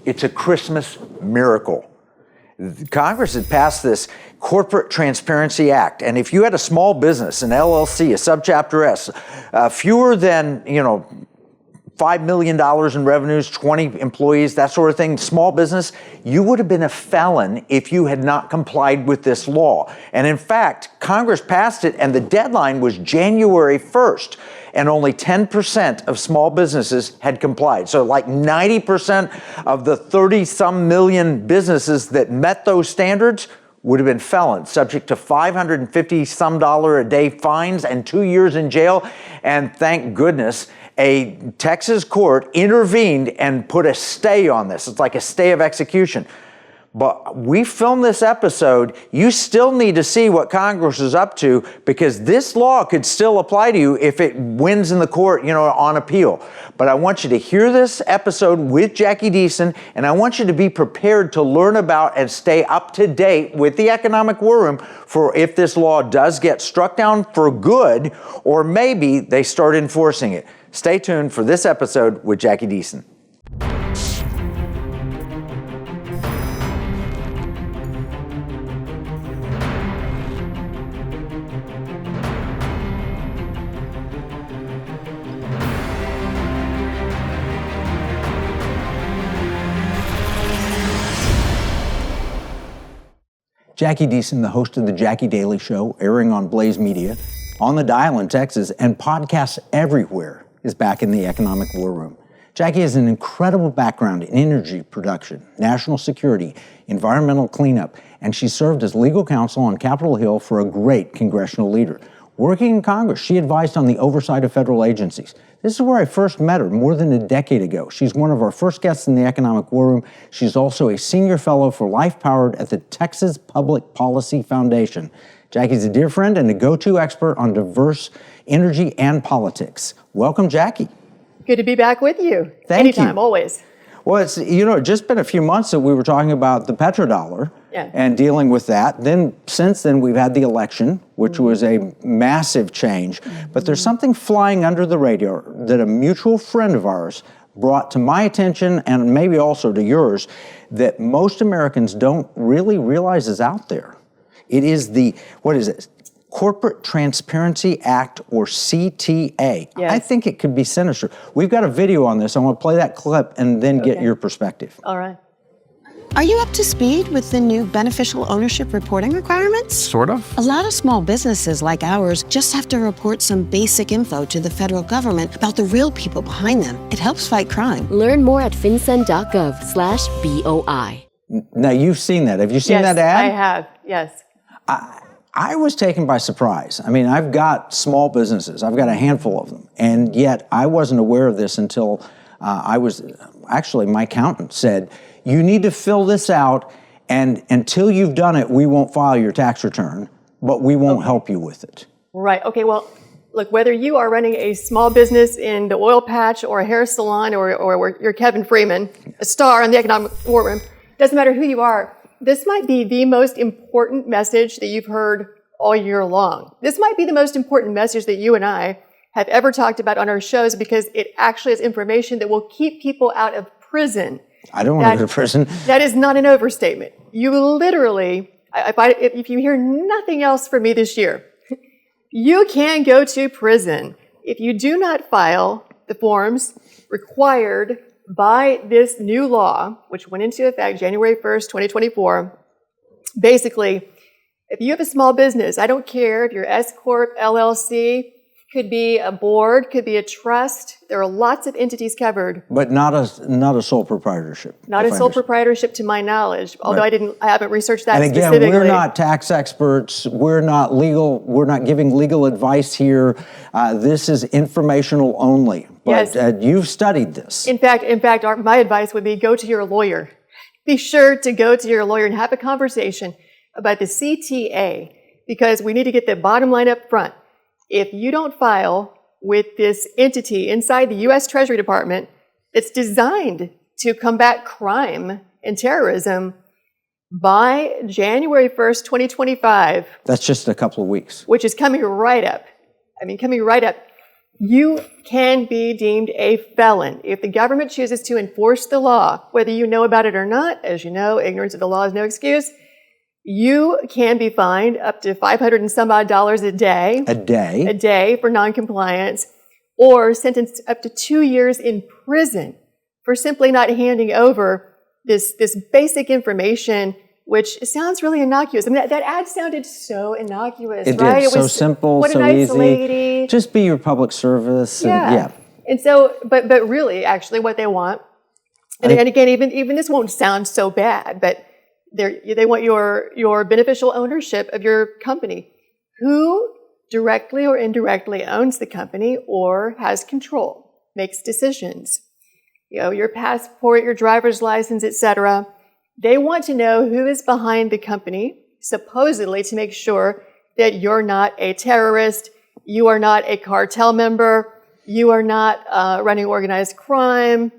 It's a Christmas miracle. Congress had passed this Corporate Transparency Act, and if you had a small business, an LLC, a subchapter S, fewer than, $5 million in revenues, 20 employees, that sort of thing, small business, you would have been a felon if you had not complied with this law. And in fact, Congress passed it, and the deadline was January 1st, and only 10% of small businesses had complied. So like 90% of the 30-some million businesses that met those standards would have been felons, subject to $550-some a day fines and 2 years in jail. And thank goodness, a Texas court intervened and put a stay on this. It's like a stay of execution. But we filmed this episode. You still need to see what Congress is up to, because this law could still apply to you if it wins in the court, on appeal. But I want you to hear this episode with Jacki Deason, and I want you to be prepared to learn about and stay up to date with the Economic War Room for if this law does get struck down for good, or maybe they start enforcing it. Stay tuned for this episode with Jacki Deason. Jacki Deason, the host of The Jacki Daily Show, airing on Blaze Media, on the Dial in Texas, and podcasts everywhere, is back in the Economic War Room. Jacki has an incredible background in energy production, national security, environmental cleanup, and she served as legal counsel on Capitol Hill for a great congressional leader. Working in Congress, she advised on the oversight of federal agencies. This is where I first met her more than a decade ago. She's one of our first guests in the Economic War Room. She's also a senior fellow for Life Powered at the Texas Public Policy Foundation. Jacki's a dear friend and a go-to expert on diverse energy and politics. Welcome, Jacki. Good to be back with you. Thank Anytime, you. always. Well, it's just been a few months that we were talking about the petrodollar and dealing with that. Then since then, we've had the election, which was a massive change. But there's something flying under the radar that a mutual friend of ours brought to my attention, and maybe also to yours, that most Americans don't really realize is out there. It is the, Corporate Transparency Act, or CTA. Yes. I think it could be sinister. We've got a video on this. I want to play that clip and then get your perspective. All right. Are you up to speed with the new beneficial ownership reporting requirements? Sort of. A lot of small businesses like ours just have to report some basic info to the federal government about the real people behind them. It helps fight crime. Learn more at fincen.gov/BOI. Now, you've seen that. Have you seen that ad? I have, yes. I was taken by surprise. I mean, I've got small businesses. I've got a handful of them. And yet I wasn't aware of this until my accountant said, you need to fill this out, and until you've done it, we won't file your tax return, but we won't help you with it. Right. Okay, well, look, whether you are running a small business in the oil patch or a hair salon or you're Kevin Freeman, a star in the Economic War Room, doesn't matter who you are, this might be the most important message that you've heard all year long. This might be the most important message that you and I have ever talked about on our shows, because it actually is information that will keep people out of prison. I don't want to go to prison. That is not an overstatement. You literally, if you hear nothing else from me this year, you can go to prison if you do not file the forms required by this new law, which went into effect January 1st, 2024. Basically, if you have a small business, I don't care if you're S Corp, LLC, could be a board, could be a trust. There are lots of entities covered. But not a sole proprietoship. Not a sole proprietorship to my knowledge, although I haven't researched that specifically. And again, we're not tax experts. We're not legal. We're not giving legal advice here. This is informational only. But you've studied this. In fact, my advice would be go to your lawyer. Be sure to go to your lawyer and have a conversation about the CTA, because we need to get the bottom line up front. If you don't file with this entity inside the U.S. Treasury Department, it's designed to combat crime and terrorism by January 1st, 2025. That's just a couple of weeks. Which is coming right up. you can be deemed a felon. If the government chooses to enforce the law, whether you know about it or not, as you know, ignorance of the law is no excuse, you can be fined up to $500 and some odd a day. A day? A day for noncompliance, or sentenced up to 2 years in prison for simply not handing over this basic information, which sounds really innocuous. I mean, that ad sounded so innocuous, It right? did. It So was, simple, what so a nice easy. lady. Just be your public service. Yeah. And so, but really, actually, what they want, and again, even this won't sound so bad, but they want your beneficial ownership of your company. Who directly or indirectly owns the company or has control, makes decisions. You know, your passport, your driver's license, etc. They want to know who is behind the company, supposedly to make sure that you're not a terrorist, you are not a cartel member, you are not running organized crime,